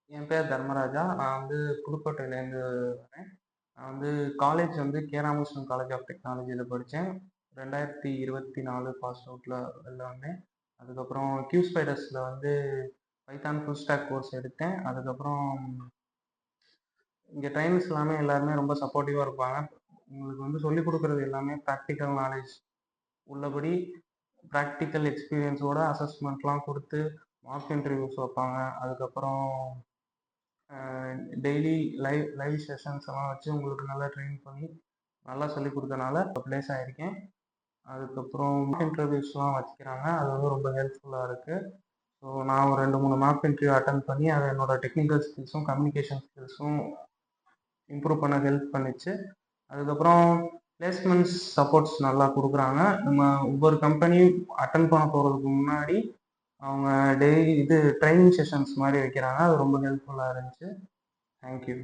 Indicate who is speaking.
Speaker 1: என் பேர் தர்மராஜா. நான் புதுக்கோட்டையிலேருந்து வரேன். நான் college K. Ramakrishnan college of டெக்னாலஜியில படித்தேன். 2024 பாஸ் அவுட்டில் வெளில வந்தேன். அதுக்கப்புறம் கியூ ஸ்பைடர்ஸில் பைத்தான் ஃபுல் ஸ்டாக் கோர்ஸ் எடுத்தேன். அதுக்கப்புறம் இங்கே ட்ரைனர்ஸ் எல்லாருமே ரொம்ப சப்போர்ட்டிவாக இருப்பாங்க. உங்களுக்கு சொல்லிக் கொடுக்குறது எல்லாமே ப்ராக்டிக்கல் நாலேஜ் உள்ளபடி ப்ராக்டிக்கல் எக்ஸ்பீரியன்ஸோட அசஸ்மெண்ட்லாம் கொடுத்து மார்க் இன்டர்வியூஸ் வைப்பாங்க. அதுக்கப்புறம் டெய்லி லைவ் செஷன்ஸ் எல்லாம் வச்சு உங்களுக்கு நல்லா ட்ரெயின் பண்ணி நல்லா சொல்லி கொடுத்தனால இப்போ ப்ளேஸ் ஆகிருக்கேன். அதுக்கப்புறம் இன்டர்வியூஸ்லாம் வச்சுக்கிறாங்க. அது ரொம்ப ஹெல்ப்ஃபுல்லாக இருக்குது. ஸோ நான் ஒரு 2-3 மார்க் இன்டர்வியூ அட்டன் பண்ணி அதை என்னோடய டெக்னிக்கல் ஸ்கில்ஸும் கம்யூனிகேஷன் ஸ்கில்ஸும் இம்ப்ரூவ் பண்ண ஹெல்ப் பண்ணிச்சு. அதுக்கப்புறம் பிளேஸ்மெண்ட்ஸ் சப்போர்ட்ஸ் நல்லா கொடுக்குறாங்க. நம்ம ஒவ்வொரு கம்பெனியும் அட்டன் பண்ண போகிறதுக்கு முன்னாடி அவங்க டெய்லி ட்ரைனிங் செஷன்ஸ் மாதிரி வைக்கிறாங்க. அது ரொம்ப ஹெல்ப்ஃபுல்லாக இருந்துச்சு. தேங்க்யூ.